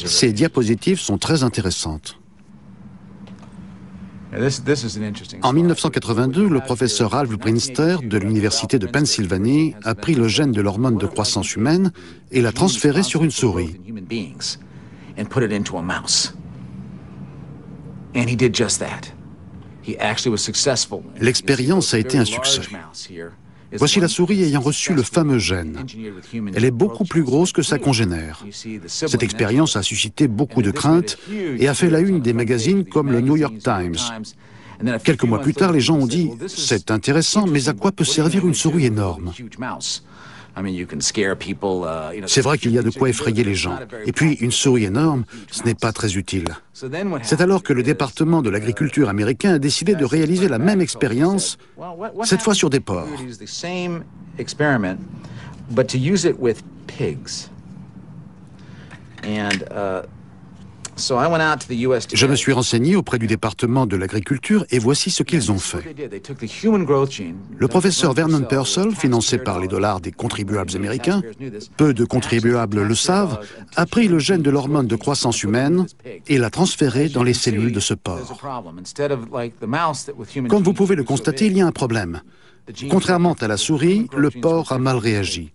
Ces diapositives sont très intéressantes. En 1982, le professeur Alf Brinster de l'Université de Pennsylvanie a pris le gène de l'hormone de croissance humaine et l'a transféré sur une souris. L'expérience a été un succès. Voici la souris ayant reçu le fameux gène. Elle est beaucoup plus grosse que sa congénère. Cette expérience a suscité beaucoup de craintes et a fait la une des magazines comme le New York Times. Quelques mois plus tard, les gens ont dit « C'est intéressant, mais à quoi peut servir une souris énorme ?» C'est vrai qu'il y a de quoi effrayer les gens. Et puis, une souris énorme, ce n'est pas très utile. C'est alors que le département de l'agriculture américain a décidé de réaliser la même expérience, cette fois sur des porcs. Je me suis renseigné auprès du département de l'agriculture et voici ce qu'ils ont fait. Le professeur Vernon Purcell, financé par les dollars des contribuables américains, peu de contribuables le savent, a pris le gène de l'hormone de croissance humaine et l'a transféré dans les cellules de ce porc. Comme vous pouvez le constater, il y a un problème. Contrairement à la souris, le porc a mal réagi.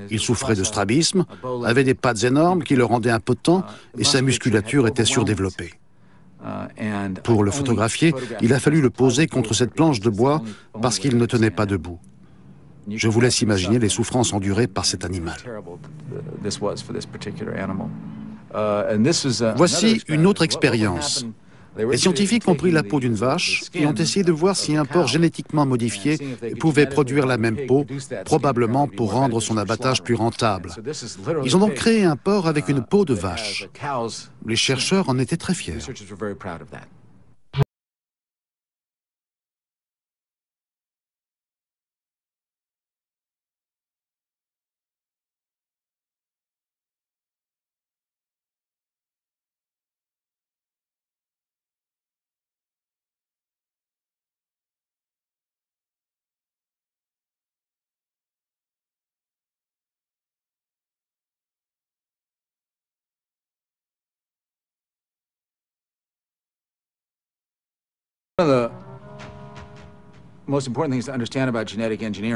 Il souffrait de strabisme, avait des pattes énormes qui le rendaient impotent et sa musculature était surdéveloppée. Pour le photographier, il a fallu le poser contre cette planche de bois parce qu'il ne tenait pas debout. Je vous laisse imaginer les souffrances endurées par cet animal. Voici une autre expérience. Les scientifiques ont pris la peau d'une vache et ont essayé de voir si un porc génétiquement modifié pouvait produire la même peau, probablement pour rendre son abattage plus rentable. Ils ont donc créé un porc avec une peau de vache. Les chercheurs en étaient très fiers.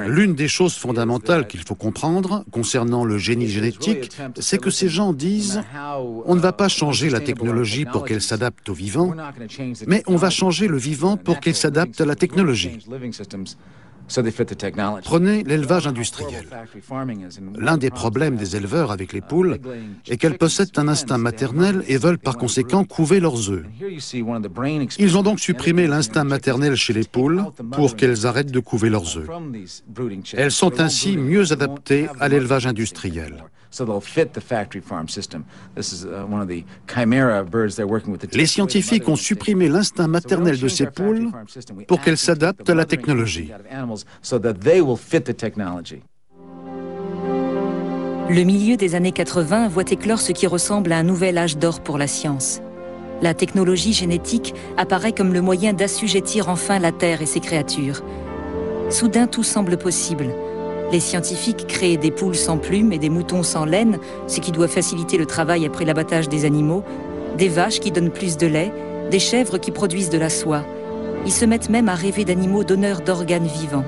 L'une des choses fondamentales qu'il faut comprendre concernant le génie génétique, c'est que ces gens disent « on ne va pas changer la technologie pour qu'elle s'adapte au vivant, mais on va changer le vivant pour qu'il s'adapte à la technologie ». Prenez l'élevage industriel. L'un des problèmes des éleveurs avec les poules est qu'elles possèdent un instinct maternel et veulent par conséquent couver leurs œufs. Ils ont donc supprimé l'instinct maternel chez les poules pour qu'elles arrêtent de couver leurs œufs. Elles sont ainsi mieux adaptées à l'élevage industriel. Les scientifiques ont supprimé l'instinct maternel de ces poules pour qu'elles s'adaptent à la technologie. Le milieu des années 80 voit éclore ce qui ressemble à un nouvel âge d'or pour la science. La technologie génétique apparaît comme le moyen d'assujettir enfin la Terre et ses créatures. Soudain, tout semble possible. Les scientifiques créent des poules sans plumes et des moutons sans laine, ce qui doit faciliter le travail après l'abattage des animaux, des vaches qui donnent plus de lait, des chèvres qui produisent de la soie. Ils se mettent même à rêver d'animaux donneurs d'organes vivants.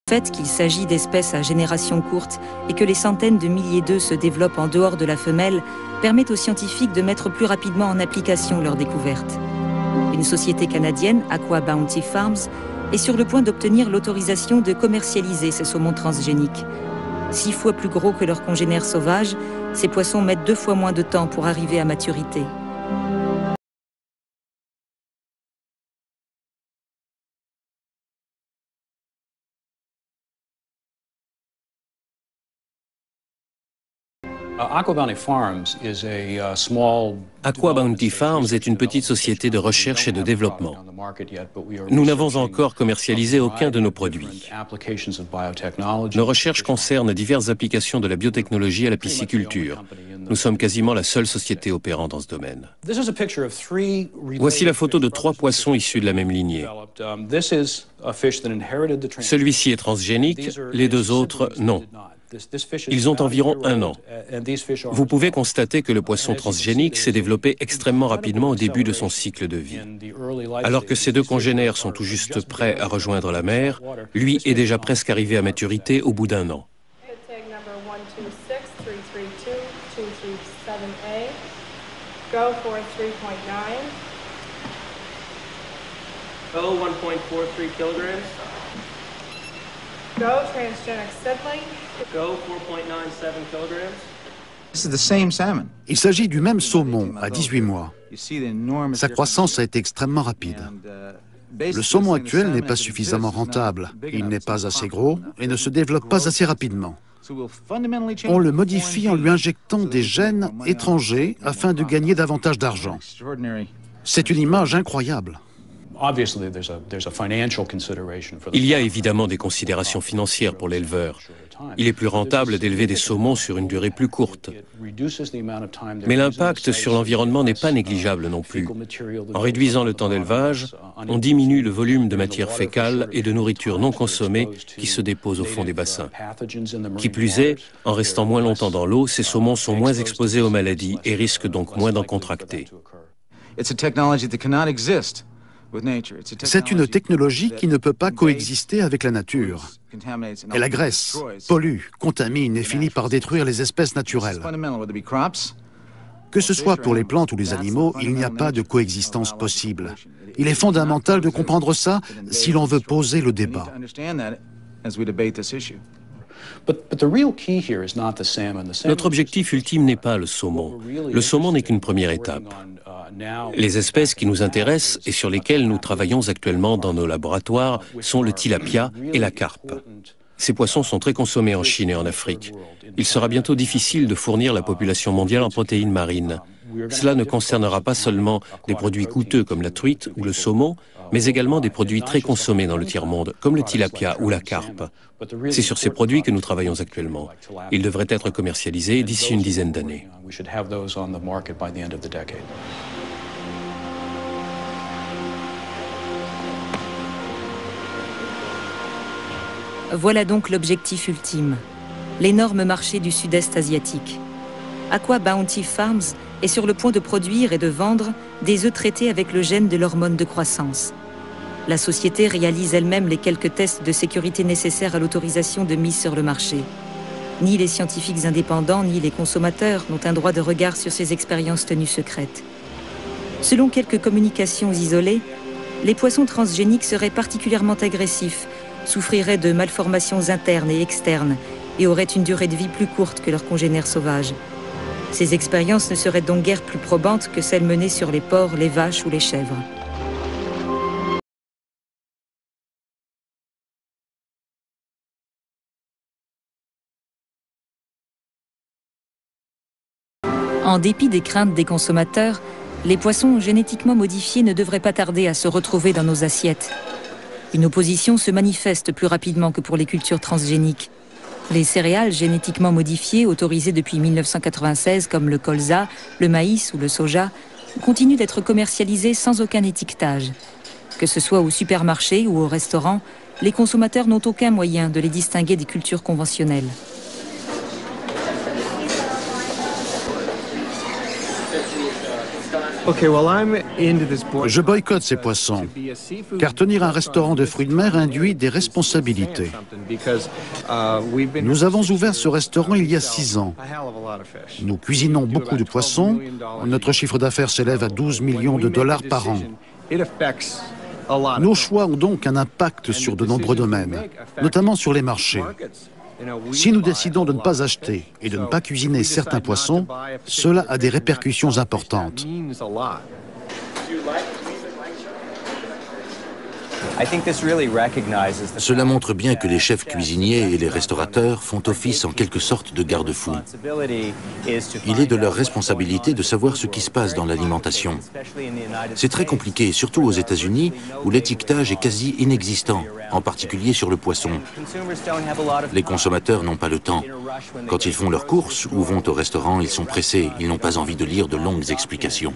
Le fait qu'il s'agit d'espèces à génération courte et que les centaines de milliers d'œufs se développent en dehors de la femelle permet aux scientifiques de mettre plus rapidement en application leurs découvertes. Une société canadienne, Aqua Bounty Farms, est sur le point d'obtenir l'autorisation de commercialiser ces saumons transgéniques. 6 fois plus gros que leurs congénères sauvages, ces poissons mettent 2 fois moins de temps pour arriver à maturité. Aqua Bounty Farms est une petite société de recherche et de développement. Nous n'avons encore commercialisé aucun de nos produits. Nos recherches concernent diverses applications de la biotechnologie à la pisciculture. Nous sommes quasiment la seule société opérant dans ce domaine. Voici la photo de 3 poissons issus de la même lignée. Celui-ci est transgénique, les 2 autres, non. Ils ont environ 1 an. Vous pouvez constater que le poisson transgénique s'est développé extrêmement rapidement au début de son cycle de vie. Alors que ses 2 congénères sont tout juste prêts à rejoindre la mer, lui est déjà presque arrivé à maturité au bout d'1 an. Go, transgenic seedling. Go, 4.97 kilograms. Il s'agit du même saumon à 18 mois. Sa croissance a été extrêmement rapide. Le saumon actuel n'est pas suffisamment rentable. Il n'est pas assez gros et ne se développe pas assez rapidement. On le modifie en lui injectant des gènes étrangers afin de gagner davantage d'argent. C'est une image incroyable. Il y a évidemment des considérations financières pour l'éleveur. Il est plus rentable d'élever des saumons sur une durée plus courte. Mais l'impact sur l'environnement n'est pas négligeable non plus. En réduisant le temps d'élevage, on diminue le volume de matière fécale et de nourriture non consommée qui se dépose au fond des bassins. Qui plus est, en restant moins longtemps dans l'eau, ces saumons sont moins exposés aux maladies et risquent donc moins d'en contracter. C'est une technologie qui ne peut pas coexister avec la nature. Elle agresse, pollue, contamine et finit par détruire les espèces naturelles. Que ce soit pour les plantes ou les animaux, il n'y a pas de coexistence possible. Il est fondamental de comprendre ça si l'on veut poser le débat. Notre objectif ultime n'est pas le saumon. Le saumon n'est qu'une première étape. Les espèces qui nous intéressent et sur lesquelles nous travaillons actuellement dans nos laboratoires sont le tilapia et la carpe. Ces poissons sont très consommés en Chine et en Afrique. Il sera bientôt difficile de fournir la population mondiale en protéines marines. Cela ne concernera pas seulement des produits coûteux comme la truite ou le saumon, mais également des produits très consommés dans le tiers-monde, comme le tilapia ou la carpe. C'est sur ces produits que nous travaillons actuellement. Ils devraient être commercialisés d'ici une dizaine d'années. Voilà donc l'objectif ultime, l'énorme marché du sud-est asiatique. Aqua Bounty Farms est sur le point de produire et de vendre des œufs traités avec le gène de l'hormone de croissance. La société réalise elle-même les quelques tests de sécurité nécessaires à l'autorisation de mise sur le marché. Ni les scientifiques indépendants ni les consommateurs n'ont un droit de regard sur ces expériences tenues secrètes. Selon quelques communications isolées, les poissons transgéniques seraient particulièrement agressifs, souffriraient de malformations internes et externes et auraient une durée de vie plus courte que leurs congénères sauvages. Ces expériences ne seraient donc guère plus probantes que celles menées sur les porcs, les vaches ou les chèvres. En dépit des craintes des consommateurs, les poissons génétiquement modifiés ne devraient pas tarder à se retrouver dans nos assiettes. Une opposition se manifeste plus rapidement que pour les cultures transgéniques. Les céréales génétiquement modifiées, autorisées depuis 1996 comme le colza, le maïs ou le soja, continuent d'être commercialisées sans aucun étiquetage. Que ce soit au supermarché ou au restaurant, les consommateurs n'ont aucun moyen de les distinguer des cultures conventionnelles. Je boycotte ces poissons, car tenir un restaurant de fruits de mer induit des responsabilités. Nous avons ouvert ce restaurant il y a 6 ans. Nous cuisinons beaucoup de poissons. Notre chiffre d'affaires s'élève à 12 millions de dollars par an. Nos choix ont donc un impact sur de nombreux domaines, notamment sur les marchés. Si nous décidons de ne pas acheter et de ne pas cuisiner certains poissons, cela a des répercussions importantes. Cela montre bien que les chefs cuisiniers et les restaurateurs font office en quelque sorte de garde-fous. Il est de leur responsabilité de savoir ce qui se passe dans l'alimentation. C'est très compliqué, surtout aux États-Unis, où l'étiquetage est quasi inexistant, en particulier sur le poisson. Les consommateurs n'ont pas le temps. Quand ils font leurs courses ou vont au restaurant, ils sont pressés, ils n'ont pas envie de lire de longues explications.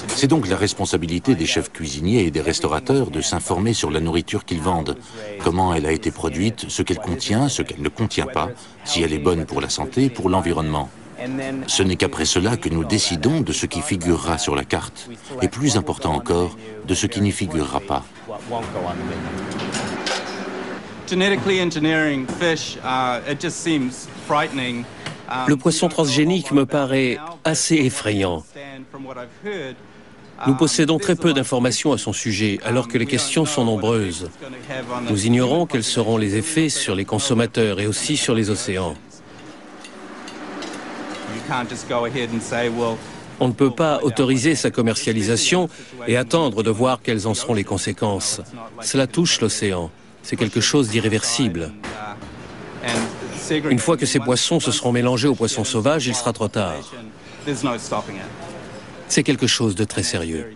C'est donc la responsabilité des chefs cuisiniers et des restaurateurs de s'informer sur la nourriture qu'ils vendent, comment elle a été produite, ce qu'elle contient, ce qu'elle ne contient pas, si elle est bonne pour la santé, pour l'environnement. Ce n'est qu'après cela que nous décidons de ce qui figurera sur la carte, et plus important encore, de ce qui n'y figurera pas. Genetically engineering fish, it just seems frightening. Le poisson transgénique me paraît assez effrayant. Nous possédons très peu d'informations à son sujet, alors que les questions sont nombreuses. Nous ignorons quels seront les effets sur les consommateurs et aussi sur les océans. On ne peut pas autoriser sa commercialisation et attendre de voir quelles en seront les conséquences. Cela touche l'océan. C'est quelque chose d'irréversible. Une fois que ces poissons se seront mélangés aux poissons sauvages, il sera trop tard. C'est quelque chose de très sérieux.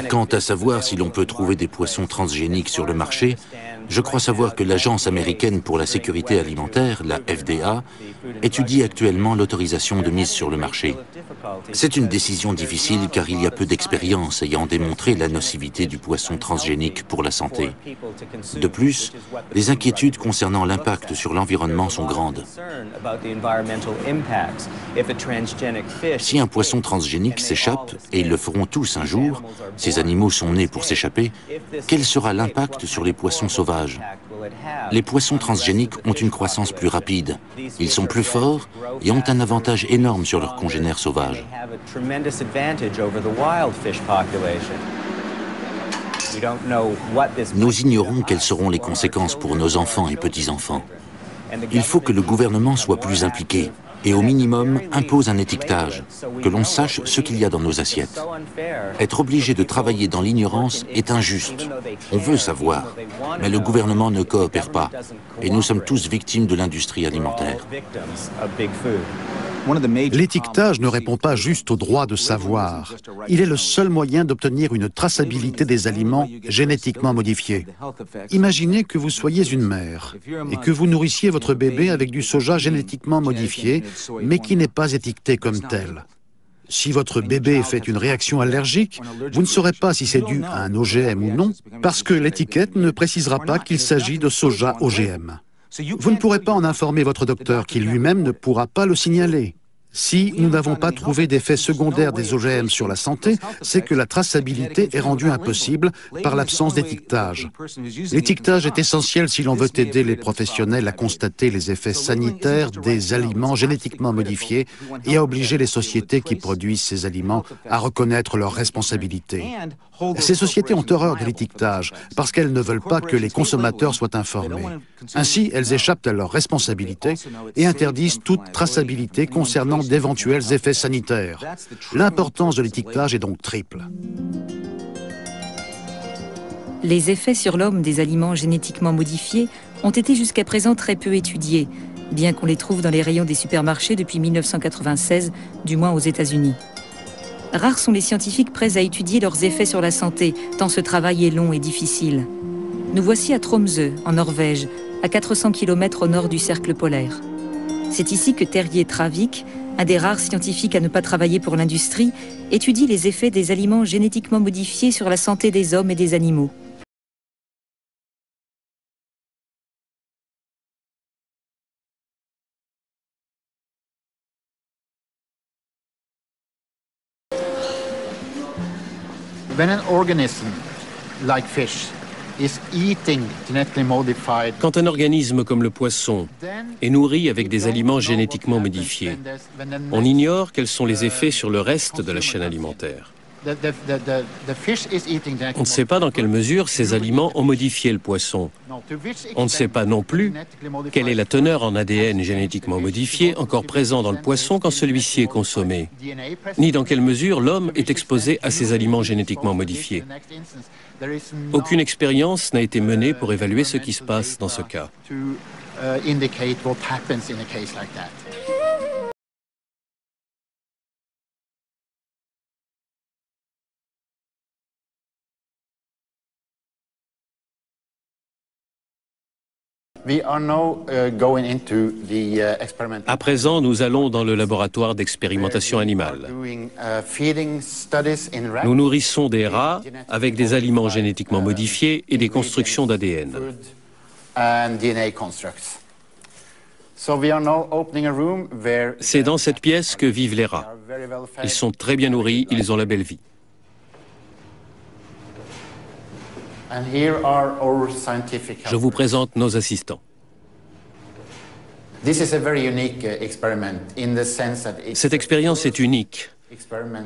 Quant à savoir si l'on peut trouver des poissons transgéniques sur le marché, je crois savoir que l'Agence américaine pour la sécurité alimentaire, la FDA, étudie actuellement l'autorisation de mise sur le marché. C'est une décision difficile car il y a peu d'expérience ayant démontré la nocivité du poisson transgénique pour la santé. De plus, les inquiétudes concernant l'impact sur l'environnement sont grandes. Si un poisson transgénique s'échappe, et ils le feront tous un jour, ces animaux sont nés pour s'échapper, quel sera l'impact sur les poissons sauvages ? Les poissons transgéniques ont une croissance plus rapide, ils sont plus forts et ont un avantage énorme sur leurs congénères sauvages. Nous ignorons quelles seront les conséquences pour nos enfants et petits-enfants. Il faut que le gouvernement soit plus impliqué et au minimum impose un étiquetage, que l'on sache ce qu'il y a dans nos assiettes. Être obligé de travailler dans l'ignorance est injuste. On veut savoir, mais le gouvernement ne coopère pas et nous sommes tous victimes de l'industrie alimentaire. L'étiquetage ne répond pas juste au droit de savoir. Il est le seul moyen d'obtenir une traçabilité des aliments génétiquement modifiés. Imaginez que vous soyez une mère et que vous nourrissiez votre bébé avec du soja génétiquement modifié, mais qui n'est pas étiqueté comme tel. Si votre bébé fait une réaction allergique, vous ne saurez pas si c'est dû à un OGM ou non, parce que l'étiquette ne précisera pas qu'il s'agit de soja OGM. Vous ne pourrez pas en informer votre docteur qui lui-même ne pourra pas le signaler. Si nous n'avons pas trouvé d'effets secondaires des OGM sur la santé, c'est que la traçabilité est rendue impossible par l'absence d'étiquetage. L'étiquetage est essentiel si l'on veut aider les professionnels à constater les effets sanitaires des aliments génétiquement modifiés et à obliger les sociétés qui produisent ces aliments à reconnaître leurs responsabilités. Ces sociétés ont horreur de l'étiquetage parce qu'elles ne veulent pas que les consommateurs soient informés. Ainsi, elles échappent à leurs responsabilités et interdisent toute traçabilité concernant d'éventuels effets sanitaires. L'importance de l'étiquetage est donc triple. Les effets sur l'homme des aliments génétiquement modifiés ont été jusqu'à présent très peu étudiés, bien qu'on les trouve dans les rayons des supermarchés depuis 1996, du moins aux États-Unis. Rares sont les scientifiques prêts à étudier leurs effets sur la santé, tant ce travail est long et difficile. Nous voici à Tromsø, en Norvège, à 400 km au nord du cercle polaire. C'est ici que Terje Travik, un des rares scientifiques à ne pas travailler pour l'industrie, étudie les effets des aliments génétiquement modifiés sur la santé des hommes et des animaux. When an organism, like fish, is eating genetically modified, Quand un organisme comme le poisson est nourri avec des aliments génétiquement modifiés, on ignore quels sont les effets sur le reste de la chaîne alimentaire. On ne sait pas dans quelle mesure ces aliments ont modifié le poisson. On ne sait pas non plus quelle est la teneur en ADN génétiquement modifié encore présent dans le poisson quand celui-ci est consommé, ni dans quelle mesure l'homme est exposé à ces aliments génétiquement modifiés. Aucune expérience n'a été menée pour évaluer ce qui se passe dans ce cas. À présent, nous allons dans le laboratoire d'expérimentation animale. Nous nourrissons des rats avec des aliments génétiquement modifiés et des constructions d'ADN. C'est dans cette pièce que vivent les rats. Ils sont très bien nourris, ils ont la belle vie. Je vous présente nos assistants. Cette expérience est unique,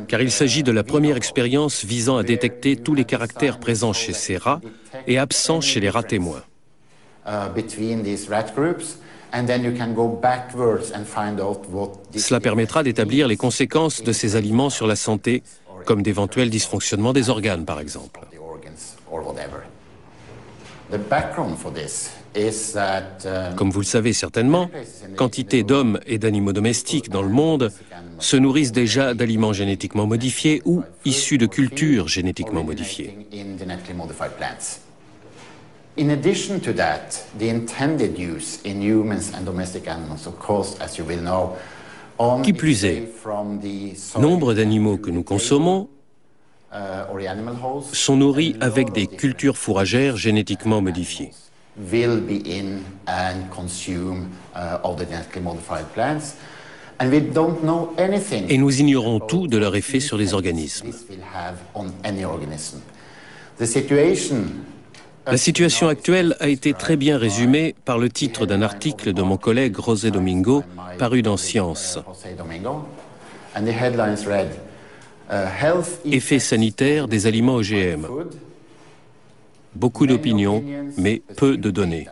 car il s'agit de la première expérience visant à détecter tous les caractères présents chez ces rats et absents chez les rats témoins. Cela permettra d'établir les conséquences de ces aliments sur la santé, comme d'éventuels dysfonctionnements des organes, par exemple. Comme vous le savez certainement, quantité d'hommes et d'animaux domestiques dans le monde se nourrissent déjà d'aliments génétiquement modifiés ou issus de cultures génétiquement modifiées. In addition to that, the intended use in humans and domestic animals, of course, as you will know, Qui plus est, nombre d'animaux que nous consommons sont nourris avec des cultures fourragères génétiquement modifiées. Et nous ignorons tout de leur effet sur les organismes. La situation actuelle a été très bien résumée par le titre d'un article de mon collègue José Domingo, paru dans Science. Effets sanitaires des aliments OGM. Beaucoup d'opinions, mais peu de données.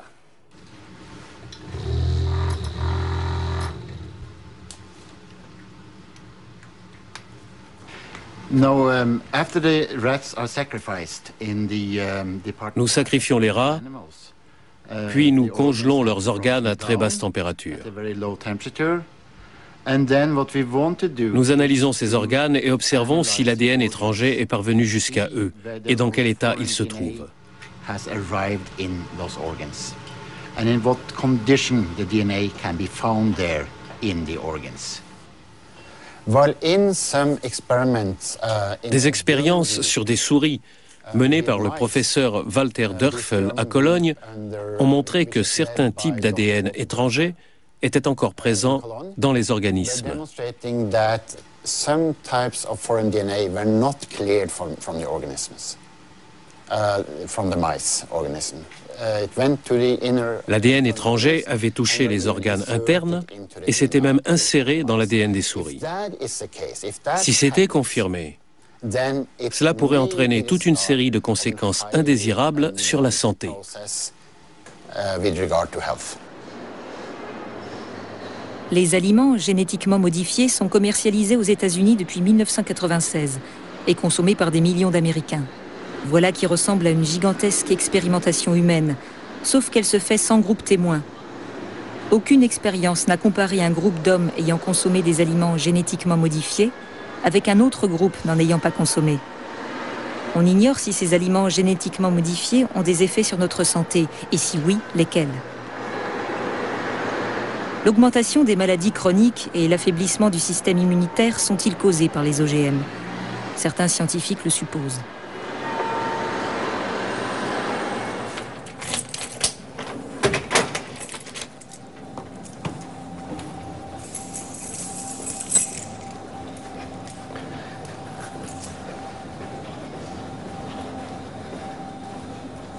Nous sacrifions les rats, puis nous congelons leurs organes à très basse température. Nous analysons ces organes et observons si l'ADN étranger est parvenu jusqu'à eux et dans quel état il se trouve. Des expériences sur des souris menées par le professeur Walter Dörfel à Cologne ont montré que certains types d'ADN étrangers étaient encore présents dans les organismes. L'ADN étranger avait touché les organes internes et s'était même inséré dans l'ADN des souris. Si c'était confirmé, cela pourrait entraîner toute une série de conséquences indésirables sur la santé. Les aliments génétiquement modifiés sont commercialisés aux États-Unis depuis 1996 et consommés par des millions d'Américains. Voilà qui ressemble à une gigantesque expérimentation humaine, sauf qu'elle se fait sans groupe témoin. Aucune expérience n'a comparé un groupe d'hommes ayant consommé des aliments génétiquement modifiés avec un autre groupe n'en ayant pas consommé. On ignore si ces aliments génétiquement modifiés ont des effets sur notre santé, et si oui, lesquels. L'augmentation des maladies chroniques et l'affaiblissement du système immunitaire sont-ils causés par les OGM? Certains scientifiques le supposent.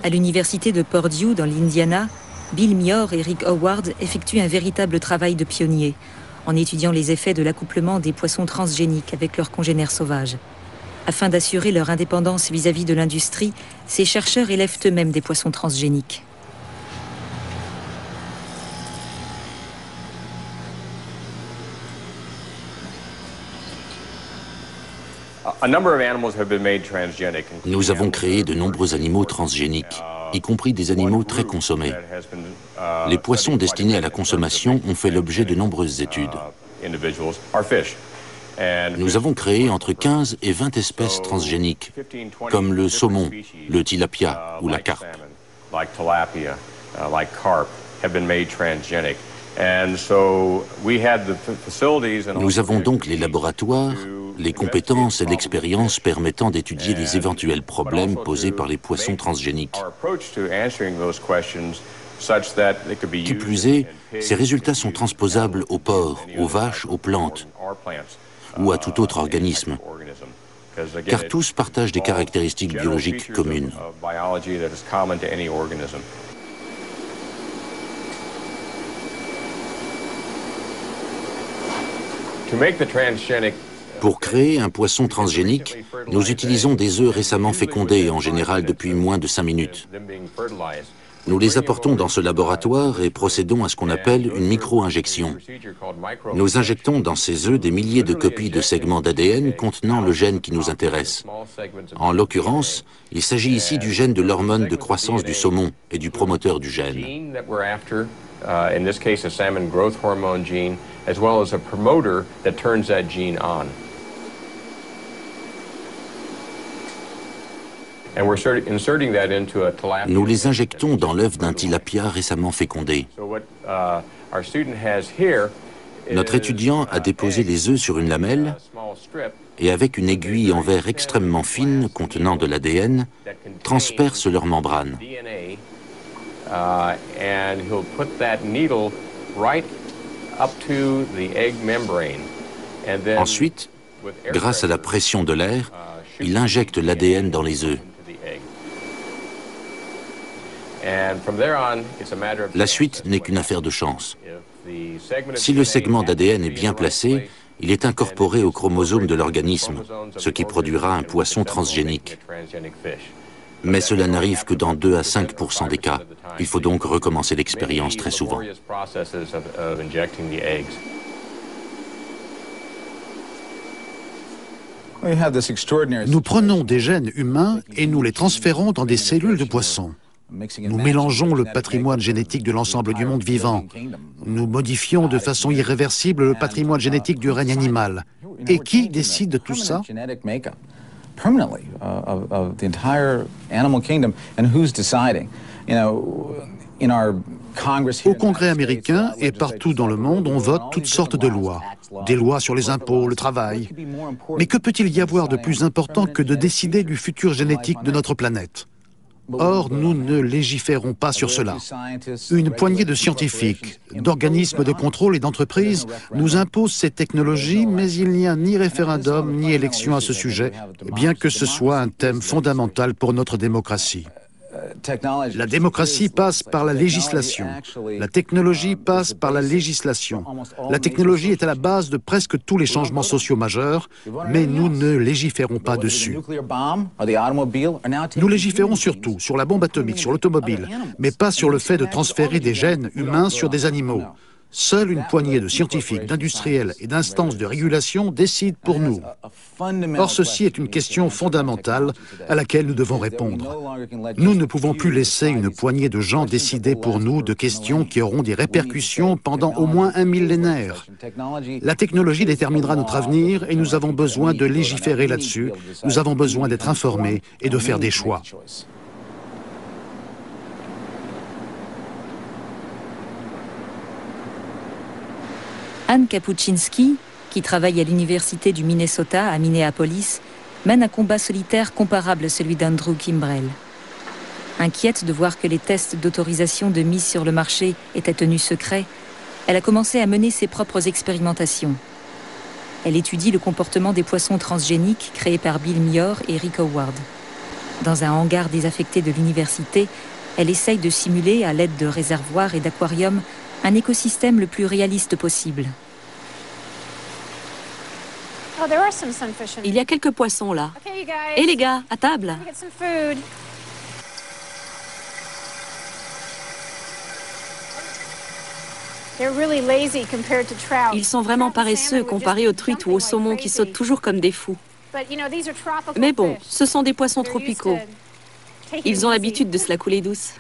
À l'université de Purdue, dans l'Indiana, Bill Muir et Rick Howard effectuent un véritable travail de pionnier en étudiant les effets de l'accouplement des poissons transgéniques avec leurs congénères sauvages. Afin d'assurer leur indépendance vis-à-vis de l'industrie, ces chercheurs élèvent eux-mêmes des poissons transgéniques. Nous avons créé de nombreux animaux transgéniques, y compris des animaux très consommés. Les poissons destinés à la consommation ont fait l'objet de nombreuses études. Nous avons créé entre 15 et 20 espèces transgéniques, comme le saumon, le tilapia ou la carpe. Nous avons donc les laboratoires, les compétences et l'expérience permettant d'étudier les éventuels problèmes posés par les poissons transgéniques. Qui plus est, ces résultats sont transposables aux porcs, aux vaches, aux plantes ou à tout autre organisme, car tous partagent des caractéristiques biologiques communes. Pour créer un poisson transgénique, nous utilisons des œufs récemment fécondés, en général depuis moins de 5 minutes. Nous les apportons dans ce laboratoire et procédons à ce qu'on appelle une micro-injection. Nous injectons dans ces œufs des milliers de copies de segments d'ADN contenant le gène qui nous intéresse. En l'occurrence, il s'agit ici du gène de l'hormone de croissance du saumon et du promoteur du gène. In this case, a salmon growth hormone gene, as well as a promoter that turns that gene on. And we're inserting that into a tilapia. Nous les injectons dans l'œuf d'un tilapia récemment fécondé. So what our student has here Notre étudiant a déposé les œufs sur une lamelle et avec une aiguille en verre extrêmement fine contenant de l'ADN, transperce leur membrane. And he'll put that needle right up to the egg membrane. And then, ensuite, grâce à la pression de l'air, il injecte l'ADN dans les œufs. La suite n'est qu'une affaire de chance. Si le segment d'ADN est bien placé, il est incorporé au chromosome de l'organisme, ce qui produira un poisson transgénique. Mais cela n'arrive que dans 2 à 5% des cas. Il faut donc recommencer l'expérience très souvent. Nous prenons des gènes humains et nous les transférons dans des cellules de poissons. Nous mélangeons le patrimoine génétique de l'ensemble du monde vivant. Nous modifions de façon irréversible le patrimoine génétique du règne animal. Et qui décide de tout ça ? Permanently of the entire animal kingdom, and who's deciding? You know, in our Congress here. Au Congrès américain et partout dans le monde, on vote toutes sortes de lois. Des lois sur les impôts, le travail. Mais que peut-il y avoir de plus important que de décider du futur génétique de notre planète ? Or, nous ne légiférons pas sur cela. Une poignée de scientifiques, d'organismes de contrôle et d'entreprises nous imposent ces technologies, mais il n'y a ni référendum ni élection à ce sujet, bien que ce soit un thème fondamental pour notre démocratie. La démocratie passe par la législation. La technologie passe par la législation. La technologie est à la base de presque tous les changements sociaux majeurs, mais nous ne légiférons pas dessus. Nous légiférons surtout sur la bombe atomique, sur l'automobile, mais pas sur le fait de transférer des gènes humains sur des animaux. Seule une poignée de scientifiques, d'industriels et d'instances de régulation décident pour nous. Or, ceci est une question fondamentale à laquelle nous devons répondre. Nous ne pouvons plus laisser une poignée de gens décider pour nous de questions qui auront des répercussions pendant au moins un millénaire. La technologie déterminera notre avenir et nous avons besoin de légiférer là-dessus. Nous avons besoin d'être informés et de faire des choix. Anne Kapuczynski, qui travaille à l'université du Minnesota à Minneapolis, mène un combat solitaire comparable à celui d'Andrew Kimbrell. Inquiète de voir que les tests d'autorisation de mise sur le marché étaient tenus secrets, elle a commencé à mener ses propres expérimentations. Elle étudie le comportement des poissons transgéniques créés par Bill Mior et Rick Howard. Dans un hangar désaffecté de l'université, elle essaye de simuler, à l'aide de réservoirs et d'aquariums, un écosystème le plus réaliste possible. Il y a quelques poissons là. Et les gars, à table. Ils sont vraiment paresseux comparés aux truites ou aux saumons qui sautent toujours comme des fous. Mais bon, ce sont des poissons tropicaux. Ils ont l'habitude de se la couler douce.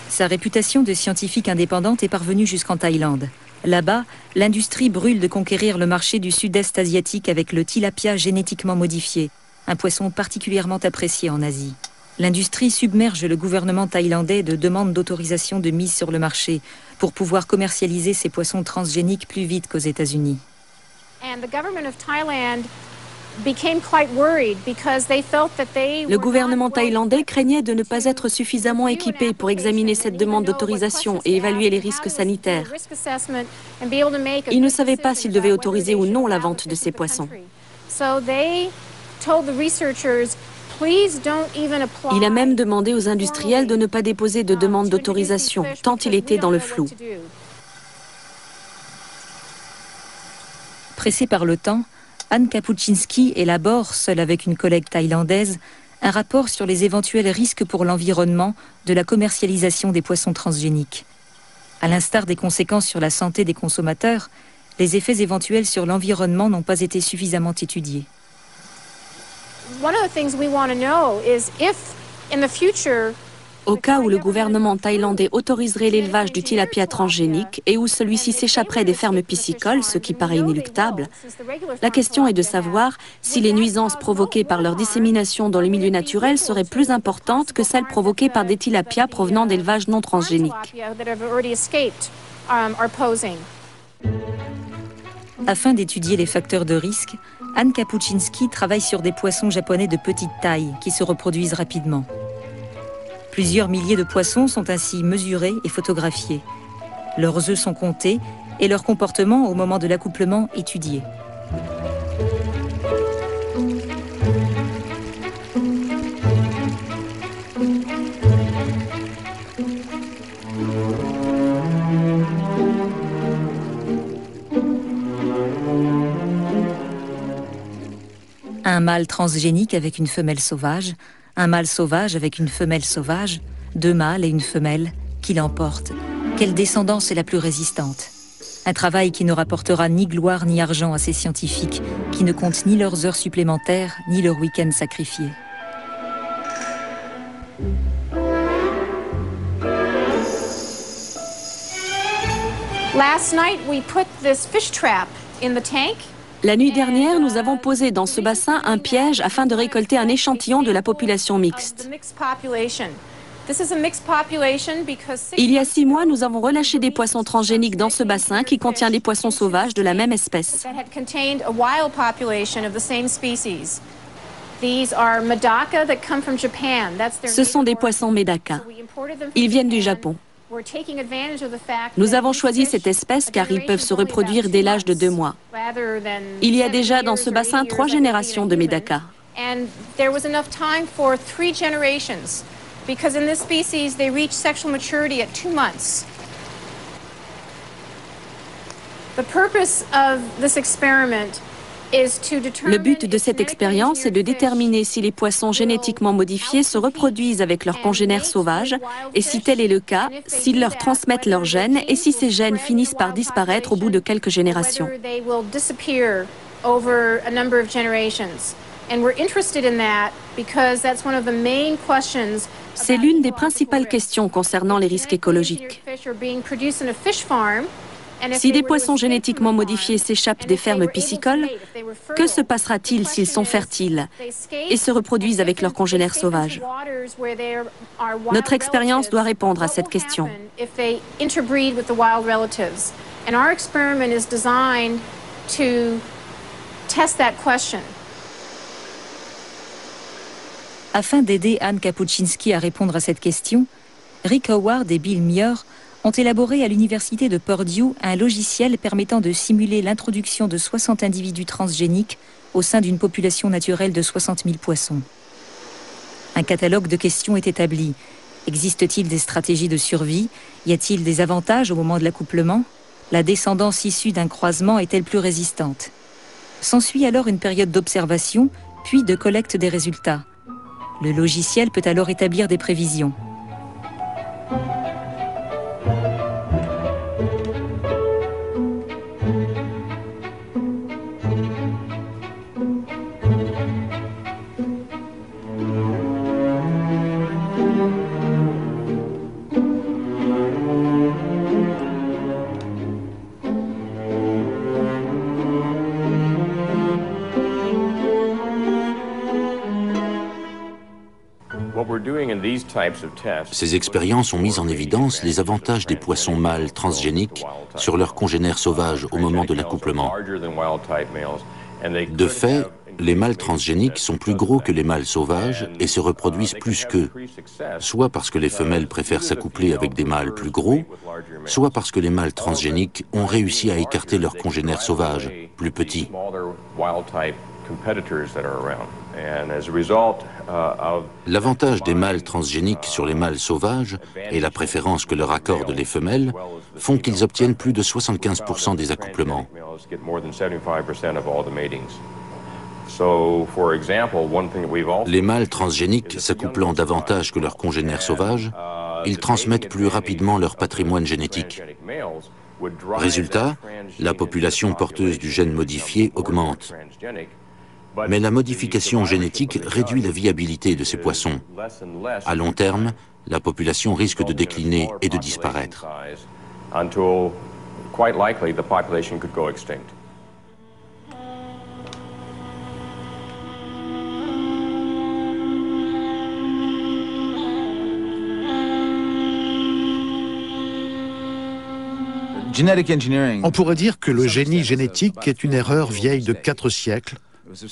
Sa réputation de scientifique indépendante est parvenue jusqu'en Thaïlande. Là-bas, l'industrie brûle de conquérir le marché du sud-est asiatique avec le tilapia génétiquement modifié, un poisson particulièrement apprécié en Asie. L'industrie submerge le gouvernement thaïlandais de demandes d'autorisation de mise sur le marché pour pouvoir commercialiser ces poissons transgéniques plus vite qu'aux États-Unis. Le gouvernement thaïlandais craignait de ne pas être suffisamment équipé pour examiner cette demande d'autorisation et évaluer les risques sanitaires. Il ne savait pas s'il devait autoriser ou non la vente de ces poissons. Il a même demandé aux industriels de ne pas déposer de demande d'autorisation, tant il était dans le flou. Pressée par le temps, Anne Kapuczynski élabore, seule avec une collègue thaïlandaise, un rapport sur les éventuels risques pour l'environnement de la commercialisation des poissons transgéniques. À l'instar des conséquences sur la santé des consommateurs, les effets éventuels sur l'environnement n'ont pas été suffisamment étudiés. Au cas où le gouvernement thaïlandais autoriserait l'élevage du tilapia transgénique et où celui-ci s'échapperait des fermes piscicoles, ce qui paraît inéluctable, la question est de savoir si les nuisances provoquées par leur dissémination dans le milieu naturel seraient plus importantes que celles provoquées par des tilapias provenant d'élevages non transgéniques. Afin d'étudier les facteurs de risque, Anne Kapuczynski travaille sur des poissons japonais de petite taille qui se reproduisent rapidement. Plusieurs milliers de poissons sont ainsi mesurés et photographiés. Leurs œufs sont comptés et leur comportement au moment de l'accouplement étudié. Un mâle transgénique avec une femelle sauvage, un mâle sauvage avec une femelle sauvage, deux mâles et une femelle, qui l'emportent. Quelle descendance est la plus résistante? Un travail qui ne rapportera ni gloire ni argent à ces scientifiques, qui ne comptent ni leurs heures supplémentaires, ni leurs week-ends sacrifiés. Last night we put this fish trap in the tank. La nuit dernière, nous avons posé dans ce bassin un piège afin de récolter un échantillon de la population mixte. Il y a 6 mois, nous avons relâché des poissons transgéniques dans ce bassin qui contient des poissons sauvages de la même espèce. Ce sont des poissons Medaka. Ils viennent du Japon. Nous avons choisi cette espèce car ils peuvent se reproduire dès l'âge de 2 mois. Il y a déjà dans ce bassin 3 générations de Medaka. Le but de cette expérience est de déterminer si les poissons génétiquement modifiés se reproduisent avec leurs congénères sauvages et si tel est le cas, s'ils leur transmettent leurs gènes et si ces gènes finissent par disparaître au bout de quelques générations. C'est l'une des principales questions concernant les risques écologiques. Si des poissons génétiquement modifiés s'échappent des fermes piscicoles, que se passera-t-il s'ils sont fertiles et se reproduisent avec leurs congénères sauvages? Notre expérience doit répondre à cette question. Afin d'aider Anne Kapuczynski à répondre à cette question, Rick Howard et Bill Muir ont élaboré à l'université de Purdue un logiciel permettant de simuler l'introduction de 60 individus transgéniques au sein d'une population naturelle de 60 000 poissons. Un catalogue de questions est établi. Existe-t-il des stratégies de survie? Y a-t-il des avantages au moment de l'accouplement? La descendance issue d'un croisement est-elle plus résistante? S'ensuit alors une période d'observation, puis de collecte des résultats. Le logiciel peut alors établir des prévisions. Ces expériences ont mis en évidence les avantages des poissons mâles transgéniques sur leurs congénères sauvages au moment de l'accouplement. De fait, les mâles transgéniques sont plus gros que les mâles sauvages et se reproduisent plus qu'eux, soit parce que les femelles préfèrent s'accoupler avec des mâles plus gros, soit parce que les mâles transgéniques ont réussi à écarter leurs congénères sauvages, plus petits. L'avantage des mâles transgéniques sur les mâles sauvages et la préférence que leur accordent les femelles font qu'ils obtiennent plus de 75% des accouplements. Les mâles transgéniques s'accouplant davantage que leurs congénères sauvages, ils transmettent plus rapidement leur patrimoine génétique. Résultat, la population porteuse du gène modifié augmente. Mais la modification génétique réduit la viabilité de ces poissons. À long terme, la population risque de décliner et de disparaître. On pourrait dire que le génie génétique est une erreur vieille de 4 siècles,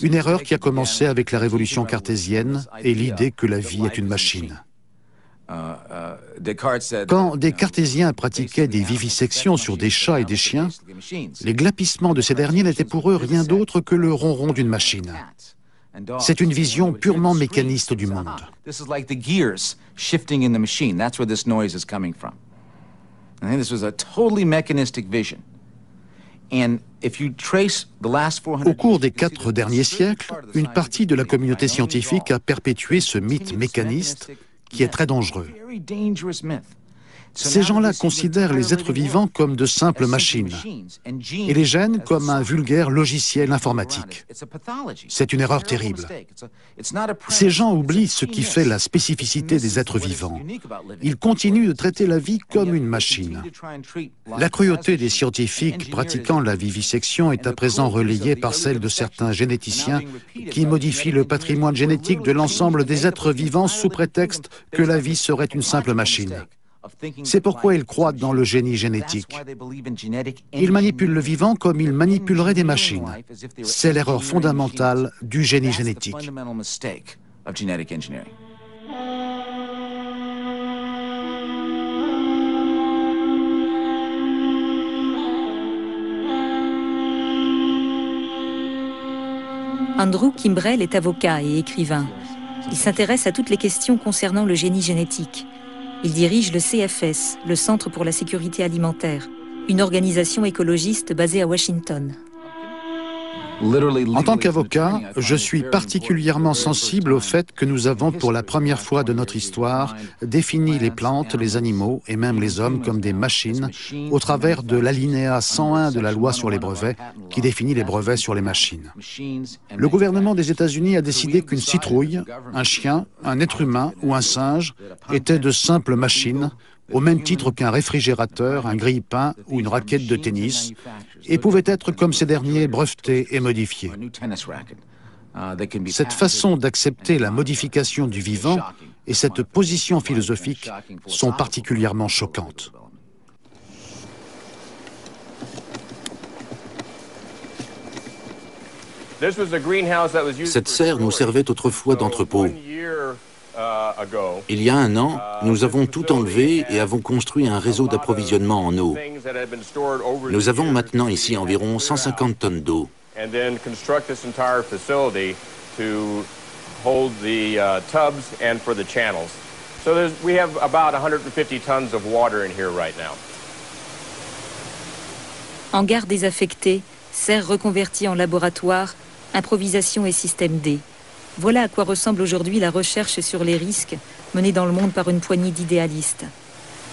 une erreur qui a commencé avec la révolution cartésienne et l'idée que la vie est une machine. Quand des cartésiens pratiquaient des vivisections sur des chats et des chiens, les glapissements de ces derniers n'étaient pour eux rien d'autre que le ronron d'une machine. C'est une vision purement mécaniste du monde. Au cours des 4 derniers siècles, une partie de la communauté scientifique a perpétué ce mythe mécaniste qui est très dangereux. Ces gens-là considèrent les êtres vivants comme de simples machines et les gènes comme un vulgaire logiciel informatique. C'est une erreur terrible. Ces gens oublient ce qui fait la spécificité des êtres vivants. Ils continuent de traiter la vie comme une machine. La cruauté des scientifiques pratiquant la vivisection est à présent relayée par celle de certains généticiens qui modifient le patrimoine génétique de l'ensemble des êtres vivants sous prétexte que la vie serait une simple machine. C'est pourquoi ils croient dans le génie génétique. Ils manipulent le vivant comme ils manipuleraient des machines. C'est l'erreur fondamentale du génie génétique. Andrew Kimbrell est avocat et écrivain. Il s'intéresse à toutes les questions concernant le génie génétique. Il dirige le CFS, le Centre pour la sécurité alimentaire, une organisation écologiste basée à Washington. En tant qu'avocat, je suis particulièrement sensible au fait que nous avons pour la première fois de notre histoire défini les plantes, les animaux et même les hommes comme des machines au travers de l'alinéa 101 de la loi sur les brevets qui définit les brevets sur les machines. Le gouvernement des États-Unis a décidé qu'une citrouille, un chien, un être humain ou un singe étaient de simples machines au même titre qu'un réfrigérateur, un grille-pain ou une raquette de tennis, et pouvaient être, comme ces derniers, brevetés et modifiés. Cette façon d'accepter la modification du vivant et cette position philosophique sont particulièrement choquantes. Cette serre nous servait autrefois d'entrepôt. Il y a 1 an, nous avons tout enlevé et avons construit un réseau d'approvisionnement en eau. Nous avons maintenant ici environ 150 tonnes d'eau. Hangar désaffecté, serre reconvertie en laboratoire, improvisation et système D. Voilà à quoi ressemble aujourd'hui la recherche sur les risques menée dans le monde par une poignée d'idéalistes.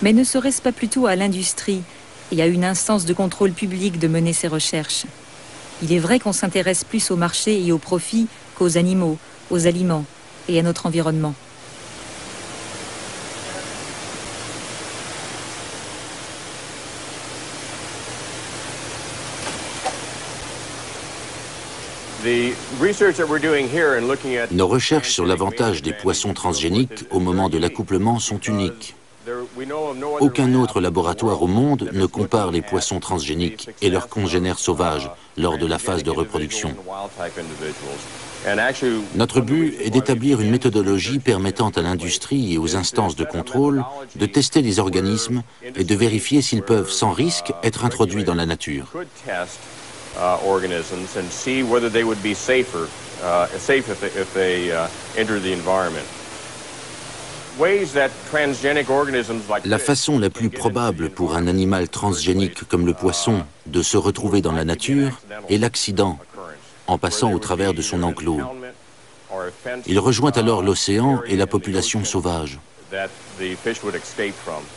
Mais ne serait-ce pas plutôt à l'industrie et à une instance de contrôle public de mener ces recherches? Il est vrai qu'on s'intéresse plus au marché et au profit qu'aux animaux, aux aliments et à notre environnement. Nos recherches sur l'avantage des poissons transgéniques au moment de l'accouplement sont uniques. Aucun autre laboratoire au monde ne compare les poissons transgéniques et leurs congénères sauvages lors de la phase de reproduction. Notre but est d'établir une méthodologie permettant à l'industrie et aux instances de contrôle de tester les organismes et de vérifier s'ils peuvent, sans risque, être introduits dans la nature. Organisms and see whether they would be safe if they enter the environment. La façon la plus probable pour un animal transgénique comme le poisson de se retrouver dans la nature est l'accident, en passant au travers de son enclos. Il rejoint alors l'océan et la population sauvage.